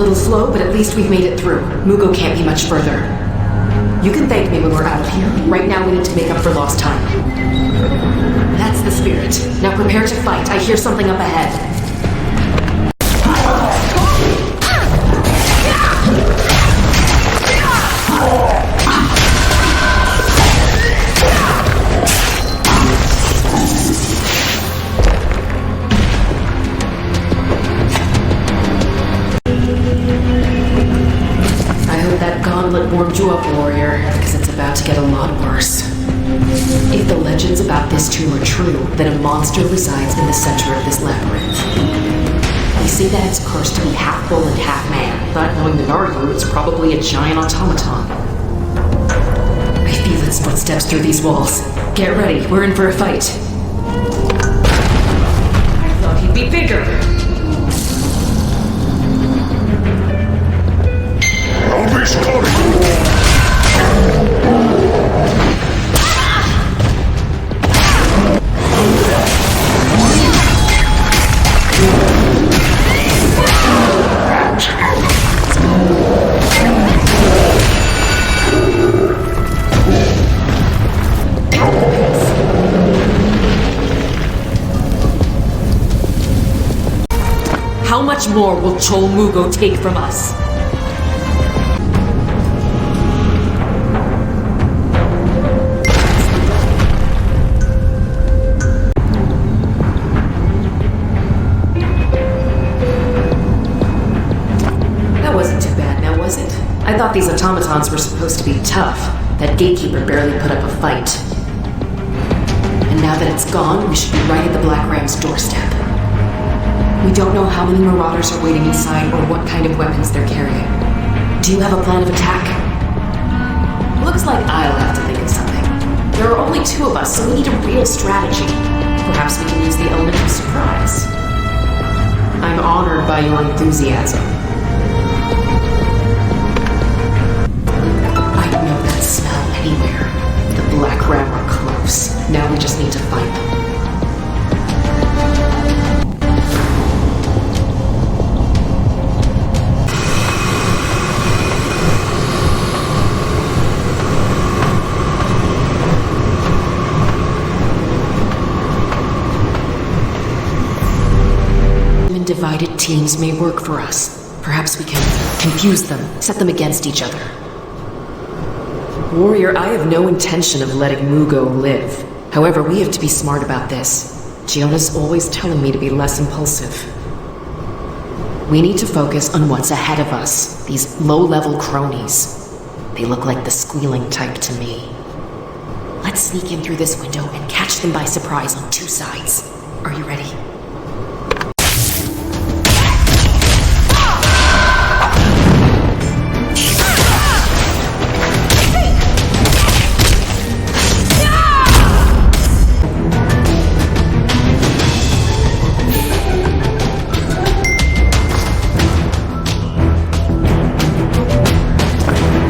little slow, but at least we've made it through. Mugo can't be much further. You can thank me when we're out of here. Right now we need to make up for lost time. That's the spirit. Now prepare to fight. I hear something up ahead. Warmed you up, warrior, because it's about to get a lot worse. If the legends about this tomb are true, then a monster resides in the center of this labyrinth. They say that it's cursed to be half bull and half man, but knowing the Naryu, it's probably a giant automaton. I feel its footsteps through these walls. Get ready, we're in for a fight. I thought he'd be bigger. I'll be sorry. How much more will Chul Mugo take from us? I thought these automatons were supposed to be tough. That gatekeeper barely put up a fight. And now that it's gone, we should be right at the Black Ram's doorstep. We don't know how many marauders are waiting inside or what kind of weapons they're carrying. Do you have a plan of attack? Looks like I'll have to think of something. There are only two of us, so we need a real strategy. Perhaps we can use the element of surprise. I'm honored by your enthusiasm. Smell anywhere. The Black Ram are close. Now we just need to find them. Divided teams may work for us. Perhaps we can confuse them, set them against each other. Warrior, I have no intention of letting Mugo live. However, we have to be smart about this. Giona's always telling me to be less impulsive. We need to focus on what's ahead of us. These low-level cronies. They look like the squealing type to me. Let's sneak in through this window and catch them by surprise on two sides. Are you ready?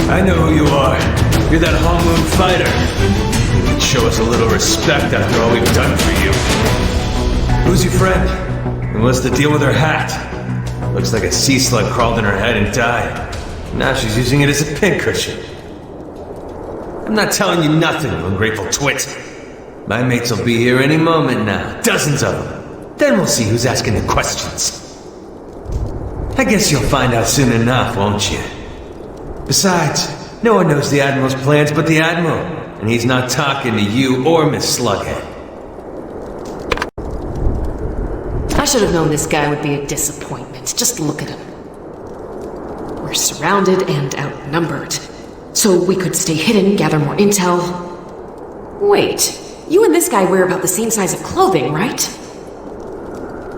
I know who you are. You're that Hong-Moon fighter. You can show us a little respect after all we've done for you. Who's your friend? And what's the deal with her hat? Looks like a sea slug crawled in her head and died. Now she's using it as a pincushion. I'm not telling you nothing, you ungrateful twit. My mates will be here any moment now. Dozens of them. Then we'll see who's asking the questions. I guess you'll find out soon enough, won't you? Besides, no one knows the Admiral's plans but the Admiral, and he's not talking to you or Miss Slughead. I should have known this guy would be a disappointment. Just look at him. We're surrounded and outnumbered. So we could stay hidden, gather more intel. Wait, you and this guy wear about the same size of clothing, right?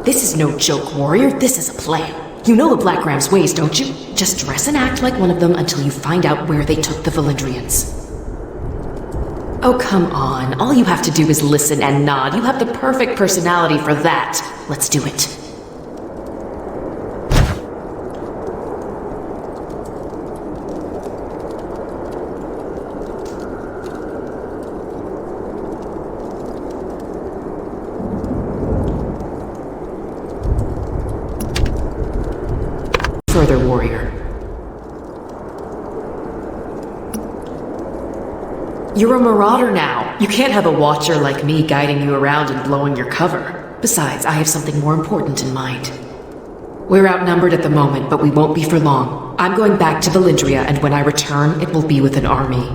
This is no joke, warrior. This is a plan. You know the Black Ram's ways, don't you? Just dress and act like one of them until you find out where they took the Valindrians. Oh, come on. All you have to do is listen and nod. You have the perfect personality for that. Let's do it. further, warrior. You're a marauder now. You can't have a watcher like me guiding you around and blowing your cover. Besides, I have something more important in mind. We're outnumbered at the moment, but we won't be for long. I'm going back to Valindria, and when I return, it will be with an army.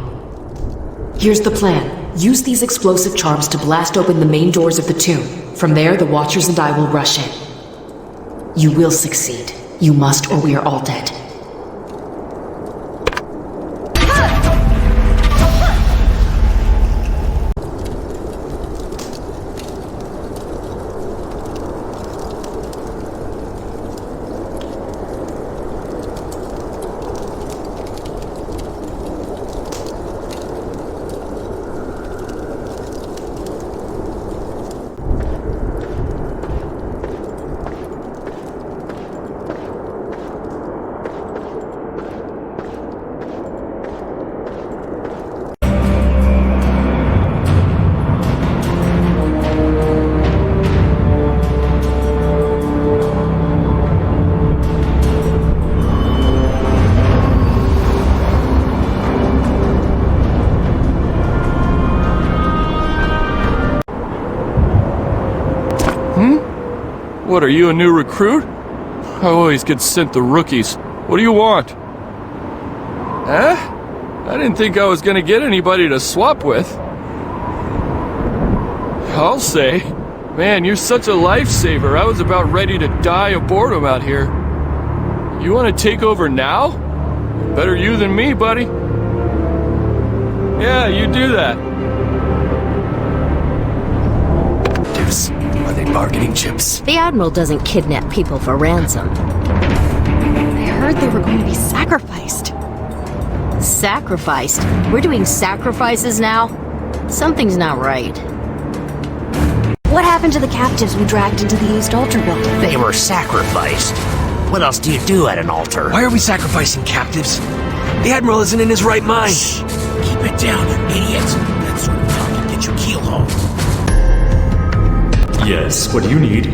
Here's the plan. Use these explosive charms to blast open the main doors of the tomb. From there, the Watchers and I will rush in. You will succeed. You must, or we are all dead. What, are you a new recruit? I always get sent the rookies. What do you want? Huh? I didn't think I was gonna get anybody to swap with. I'll say. Man, you're such a lifesaver. I was about ready to die of boredom out here. You want to take over now? Better you than me, buddy. Yeah, you do that. Are they bargaining chips? The Admiral doesn't kidnap people for ransom. I heard they were going to be sacrificed. Sacrificed? We're doing sacrifices now? Something's not right. What happened to the captives we dragged into the East Altar building? They were sacrificed. What else do you do at an altar? Why are we sacrificing captives? The Admiral isn't in his right mind. Shh. Keep it down, you idiot. That sort of talk can get you keelhauled. Yes, what do you need?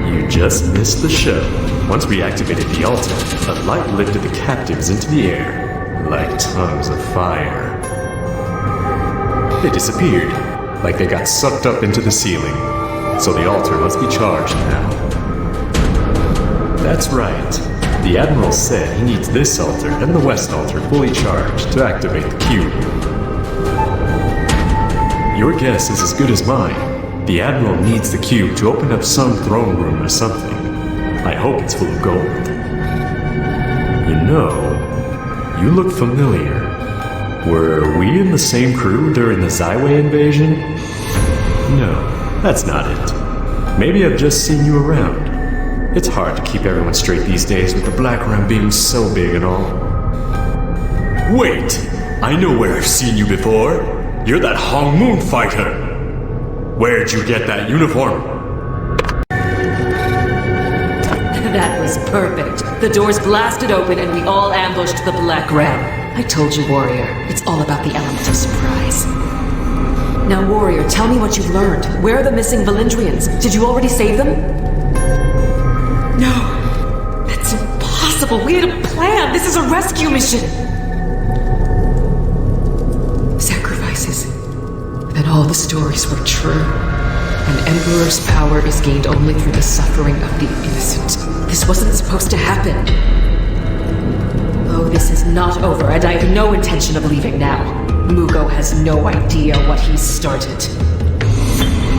You just missed the show. Once we activated the altar, a light lifted the captives into the air, like tongues of fire. They disappeared, like they got sucked up into the ceiling. So the altar must be charged now. That's right. The Admiral said he needs this altar and the West altar fully charged to activate the cube. Your guess is as good as mine. The Admiral needs the cube to open up some throne room or something. I hope it's full of gold. You know, you look familiar. Were we in the same crew during the Zaiwei invasion? No, that's not it. Maybe I've just seen you around. It's hard to keep everyone straight these days with the Black Ram being so big and all. Wait! I know where I've seen you before. You're that Hong Moon fighter! Where'd you get that uniform? That was perfect. The doors blasted open and we all ambushed the Black Ram. I told you, warrior, it's all about the element of surprise. Now, warrior, tell me what you've learned. Where are the missing Valindrians? Did you already save them? No, that's impossible. We had a plan. This is a rescue mission. Then all the stories were true. An emperor's power is gained only through the suffering of the innocent. This wasn't supposed to happen. Oh, this is not over, and I have no intention of leaving now. Mugo has no idea what he's started.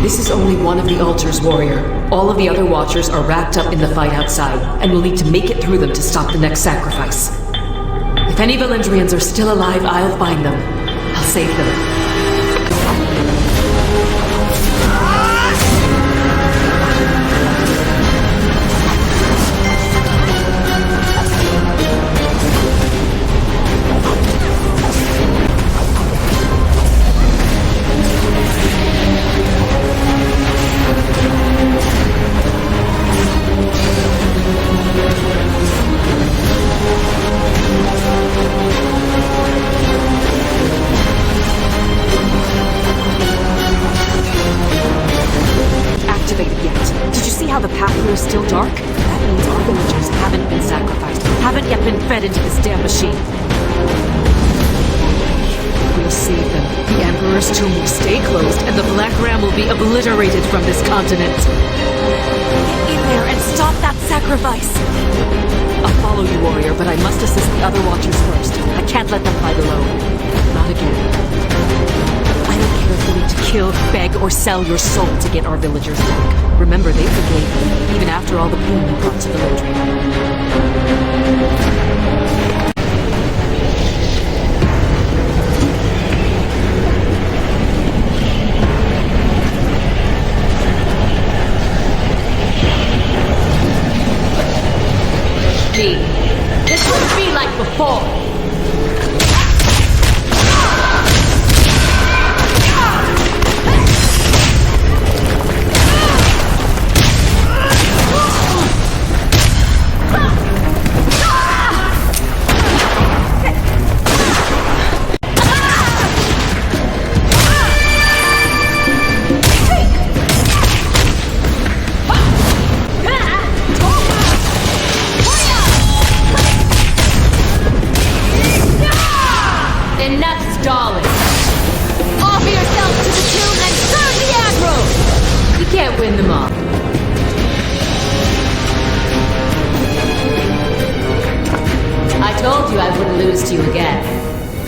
This is only one of the altars, warrior. All of the other watchers are wrapped up in the fight outside, and we'll need to make it through them to stop the next sacrifice. If any Valindrians are still alive, I'll find them. I'll save them. Still dark? That means our fed into this damn machine. We'll save them. The Emperor's tomb will stay closed, and the Black Ram will be obliterated from this continent. Get in there and stop that sacrifice! I'll follow you, warrior, but I must assist the other Watchers first. I can't let them fight alone. Not again. I don't care if we need to kill, beg, or sell your soul to get our villagers back. Remember, they forgave you, even after all the pain you brought to Valindria. This wouldn't be like before.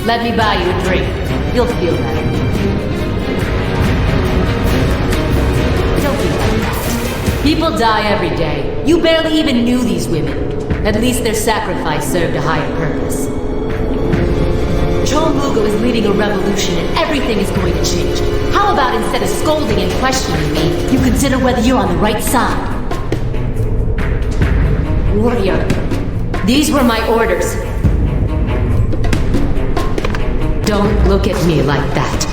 Let me buy you a drink. You'll feel better. Don't be like that. People die every day. You barely even knew these women. At least their sacrifice served a higher purpose. Chul Mugo is leading a revolution and everything is going to change. How about instead of scolding and questioning me, you consider whether you're on the right side? Warrior, these were my orders. Don't look at me like that.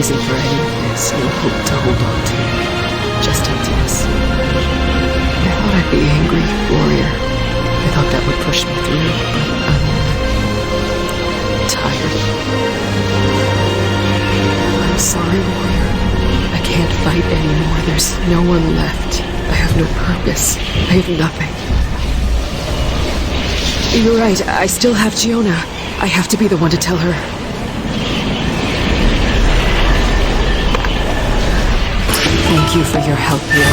reason for any of this, no hope to hold on to. Just emptiness. I thought I'd be angry, warrior. I thought that would push me through, but I'm tired. I'm sorry, warrior. I can't fight anymore. There's no one left. I have no purpose. I have nothing. You're right. I still have Giona. I have to be the one to tell her. Thank you for your help here.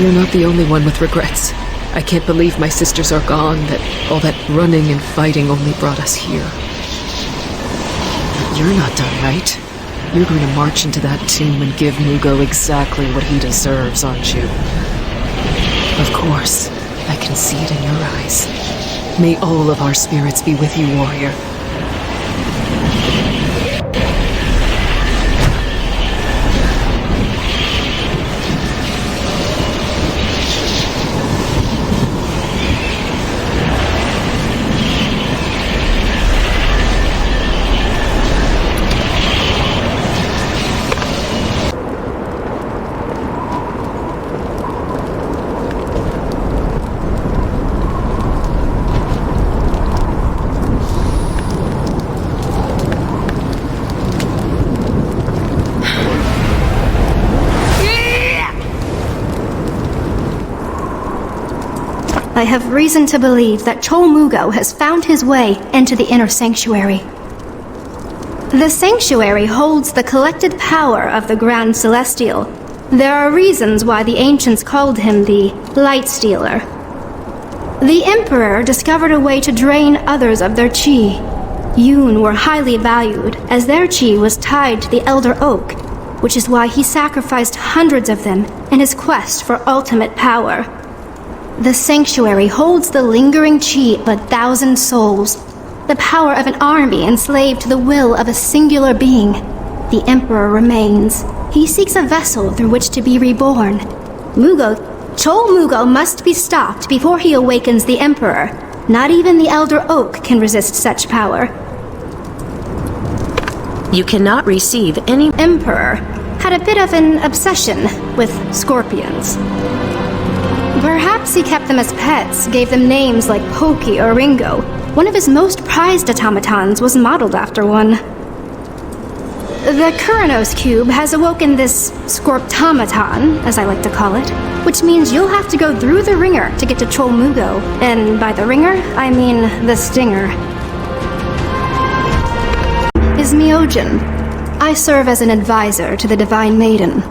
You're not the only one with regrets. I can't believe my sisters are gone, that all that running and fighting only brought us here. But you're not done, right? You're going to march into that tomb and give Mugo exactly what he deserves, aren't you? Of course. I can see it in your eyes. May all of our spirits be with you, warrior. I have reason to believe that Chul Mugo has found his way into the inner sanctuary. The sanctuary holds the collected power of the Grand Celestial. There are reasons why the ancients called him the Light Stealer. The Emperor discovered a way to drain others of their chi. Yoon were highly valued, as their chi was tied to the Elder Oak, which is why he sacrificed hundreds of them in his quest for ultimate power. The sanctuary holds the lingering chi of 1,000 souls, the power of an army enslaved to the will of a singular being. The Emperor remains. He seeks a vessel through which to be reborn. Chul Mugo must be stopped before he awakens the Emperor. Not even the Elder Oak can resist such power. You cannot receive any... Emperor had a bit of an obsession with scorpions. Perhaps he kept them as pets, gave them names like Pokey or Ringo. One of his most prized automatons was modeled after one. The Kuranos Cube has awoken this Scorptomaton, as I like to call it, which means you'll have to go through the ringer to get to Chul Mugo. And by the ringer, I mean the stinger. Is Myojin. I serve as an advisor to the Divine Maiden.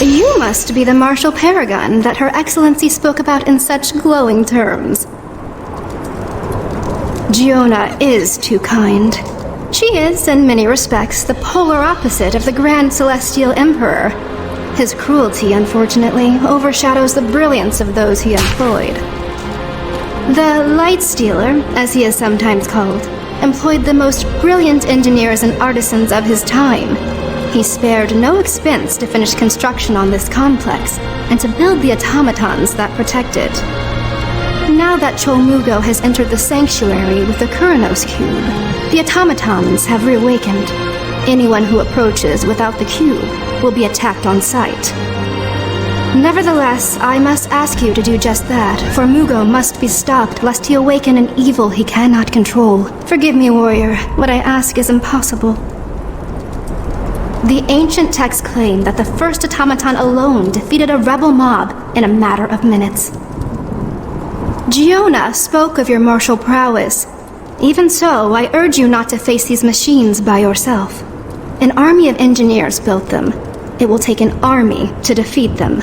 You must be the martial paragon that Her Excellency spoke about in such glowing terms. Giona is too kind. She is, in many respects, the polar opposite of the Grand Celestial Emperor. His cruelty, unfortunately, overshadows the brilliance of those he employed. The Light Stealer, as he is sometimes called, employed the most brilliant engineers and artisans of his time. He spared no expense to finish construction on this complex and to build the automatons that protect it. Now that Chul Mugo has entered the sanctuary with the Kuranos Cube, the automatons have reawakened. Anyone who approaches without the cube will be attacked on sight. Nevertheless, I must ask you to do just that, for Mugo must be stopped lest he awaken an evil he cannot control. Forgive me, warrior. What I ask is impossible. The ancient texts claim that the first automaton alone defeated a rebel mob in a matter of minutes. Giona spoke of your martial prowess. Even so, I urge you not to face these machines by yourself. An army of engineers built them. It will take an army to defeat them.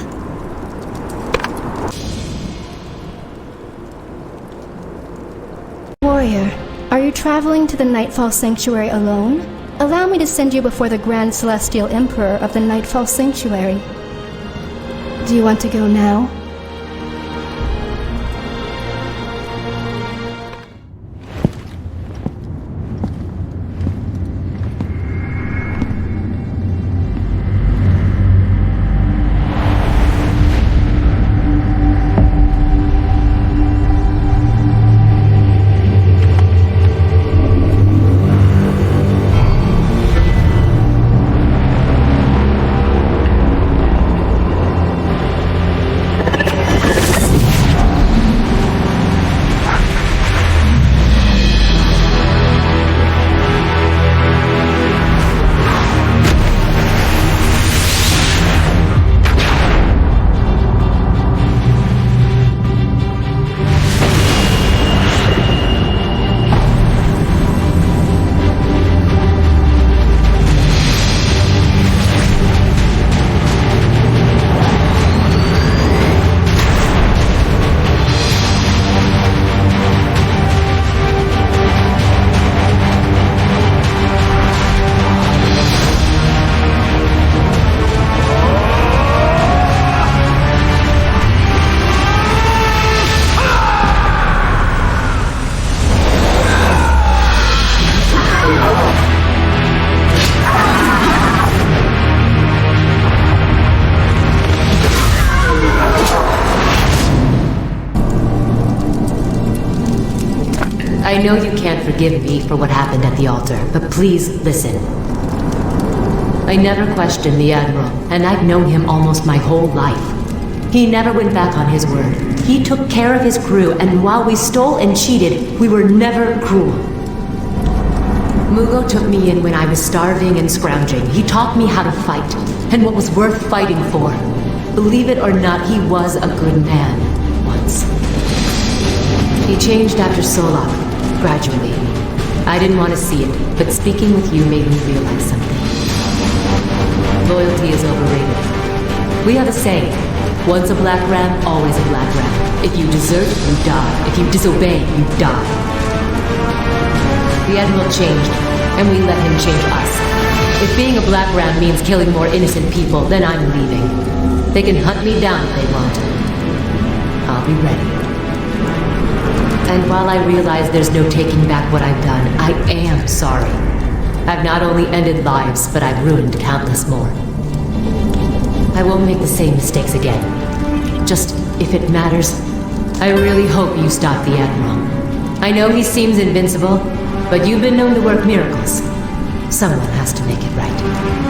Warrior, are you traveling to the Nightfall Sanctuary alone? Allow me to send you before the Grand Celestial Emperor of the Nightfall Sanctuary. Do you want to go now? I know you can't forgive me for what happened at the altar, but please listen. I never questioned the Admiral, and I've known him almost my whole life. He never went back on his word. He took care of his crew, and while we stole and cheated, we were never cruel. Mugo took me in when I was starving and scrounging. He taught me how to fight, and what was worth fighting for. Believe it or not, he was a good man, once. He changed after Solak, gradually. I didn't want to see it, but speaking with you made me realize something. Loyalty is overrated. We have a saying, once a black ram, always a black ram. If you desert, you die. If you disobey, you die. The Admiral changed, and we let him change us. If being a black ram means killing more innocent people, then I'm leaving. They can hunt me down if they want. I'll be ready. And while I realize there's no taking back what I've done, I am sorry. I've not only ended lives, but I've ruined countless more. I won't make the same mistakes again. Just, if it matters, I really hope you stop the Admiral. I know he seems invincible, but you've been known to work miracles. Someone has to make it right.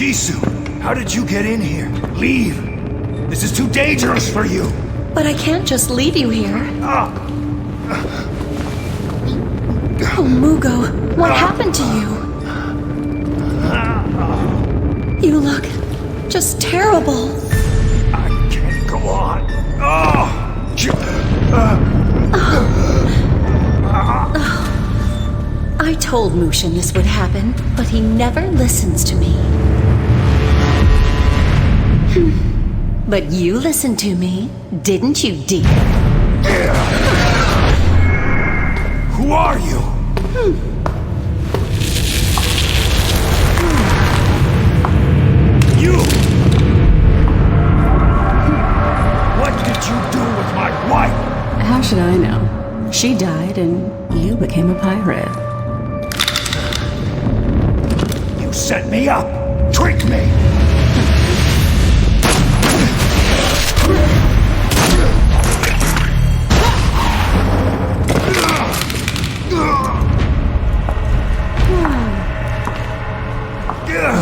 Jisoo, how did you get in here? Leave! This is too dangerous for you! But I can't just leave you here. Oh, Mugo, what happened to you? You look just terrible. I can't go on. I told Mushin this would happen, but he never listens to me. But you listened to me, didn't you, dear? Who are you? You! What did you do with my wife? How should I know? She died and you became a pirate. You set me up! Tricked me!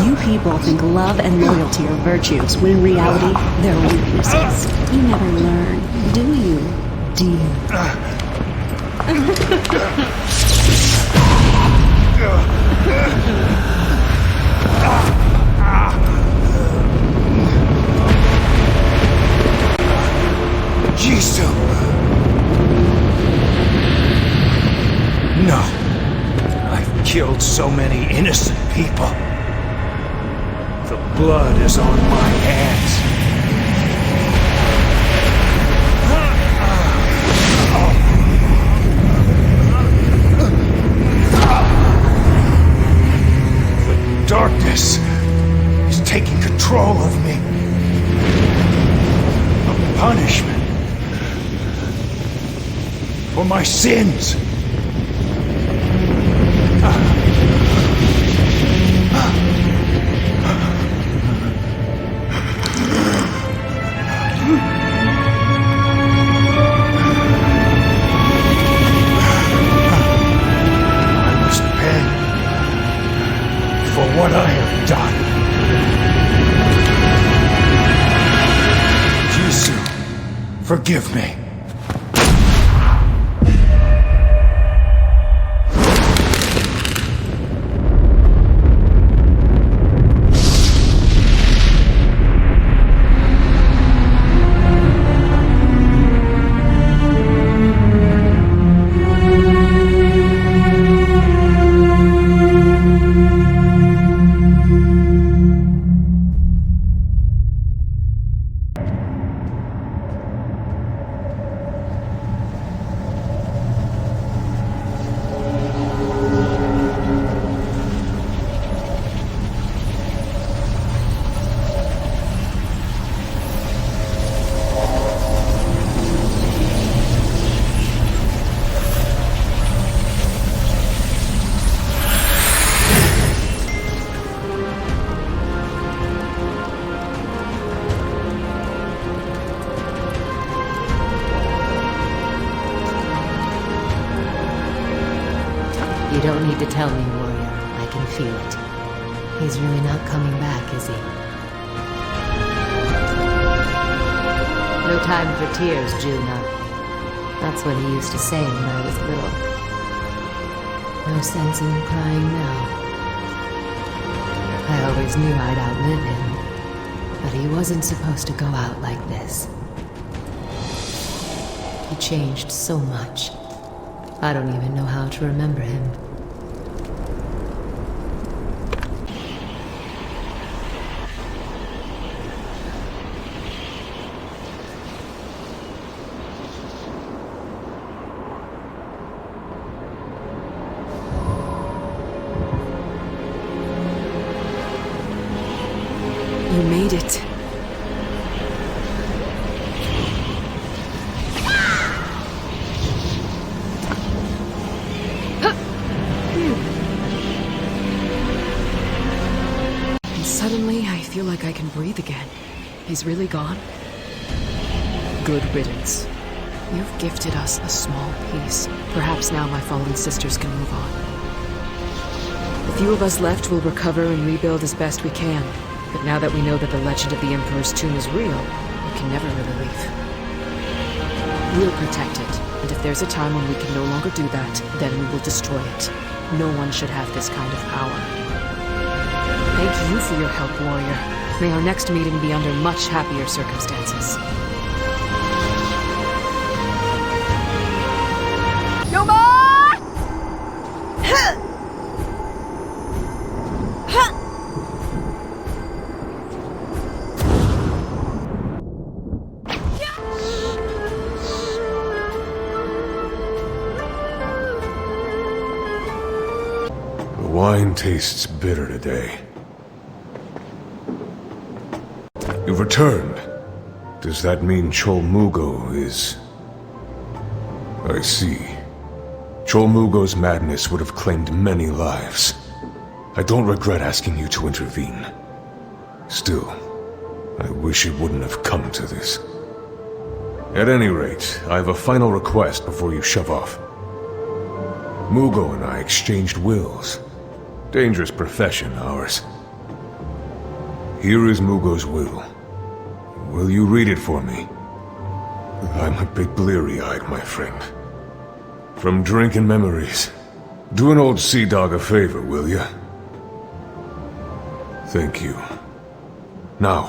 You people think love and loyalty are virtues, when in reality, they're weaknesses. You never learn, do you, dear? Jisoo! No. I've killed so many innocent people. The blood is on my hands. The darkness is taking control of me. A punishment for my sins. What I have done. Jisoo, forgive me. You don't need to tell me, warrior. I can feel it. He's really not coming back, is he? No time for tears, Juna. That's what he used to say when I was little. No sense in crying now. I always knew I'd outlive him, but he wasn't supposed to go out like this. He changed so much. I don't even know how to remember him. You made it. And suddenly, I feel like I can breathe again. He's really gone? Good riddance. You've gifted us a small piece. Perhaps now my fallen sisters can move on. The few of us left will recover and rebuild as best we can. But now that we know that the legend of the Emperor's tomb is real, we can never really leave. We'll protect it, and if there's a time when we can no longer do that, then we will destroy it. No one should have this kind of power. Thank you for your help, warrior. May our next meeting be under much happier circumstances. No more! Huh! Huh! The wine tastes bitter today. You've returned. Does that mean Chul Mugo is... I see. Chul Mugo's madness would have claimed many lives. I don't regret asking you to intervene. Still, I wish it wouldn't have come to this. At any rate, I have a final request before you shove off. Mugo and I exchanged wills. Dangerous profession, ours. Here is Mugo's will. Will you read it for me? I'm a bit bleary-eyed, my friend. From drinking memories. Do an old sea dog a favor, will you? Thank you. Now,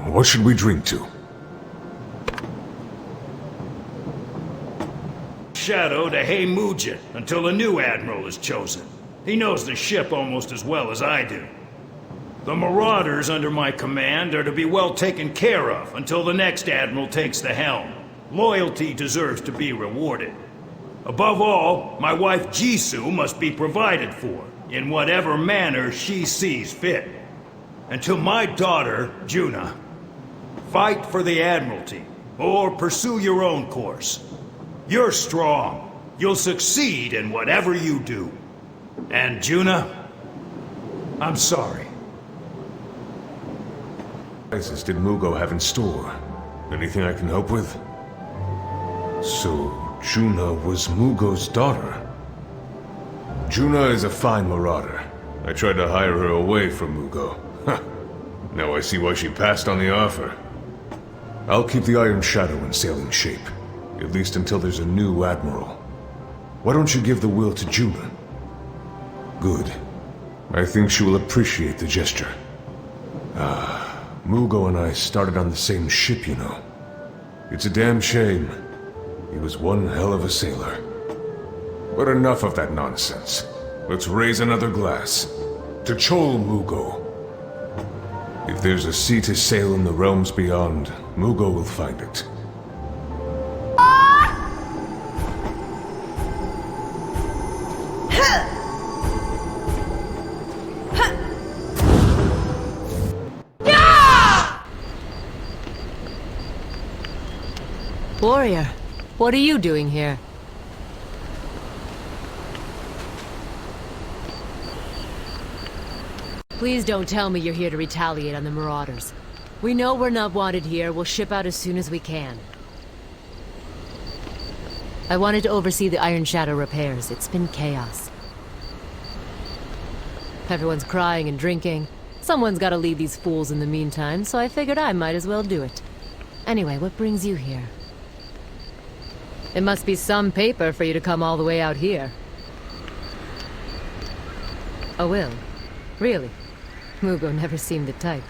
what should we drink to? Shadow to Heimujin until a new admiral is chosen. He knows the ship almost as well as I do. The marauders under my command are to be well taken care of until the next admiral takes the helm. Loyalty deserves to be rewarded. Above all, my wife Jisoo must be provided for, in whatever manner she sees fit. Until my daughter, Juna, fight for the Admiralty, or pursue your own course. You're strong. You'll succeed in whatever you do. And Juna, I'm sorry. What crisis did Mugo have in store? Anything I can help with? So, Juna was Mugo's daughter. Juna is a fine marauder. I tried to hire her away from Mugo. Now I see why she passed on the offer. I'll keep the Iron Shadow in sailing shape, at least until there's a new admiral. Why don't you give the will to Juna? Good. I think she will appreciate the gesture. Mugo and I started on the same ship, you know. It's a damn shame. He was one hell of a sailor. But enough of that nonsense. Let's raise another glass. To Chul Mugo. If there's a sea to sail in the realms beyond, Mugo will find it. Warrior, what are you doing here? Please don't tell me you're here to retaliate on the Marauders. We know we're not wanted here. We'll ship out as soon as we can. I wanted to oversee the Iron Shadow repairs. It's been chaos. Everyone's crying and drinking. Someone's gotta lead these fools in the meantime, so I figured I might as well do it. Anyway, what brings you here? It must be some paper for you to come all the way out here. A will? Really? Mugo never seemed the type.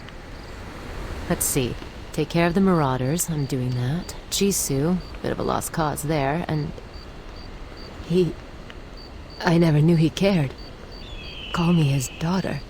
Let's see. Take care of the Marauders. I'm doing that. Jisoo, bit of a lost cause there, and... I never knew he cared. Call me his daughter.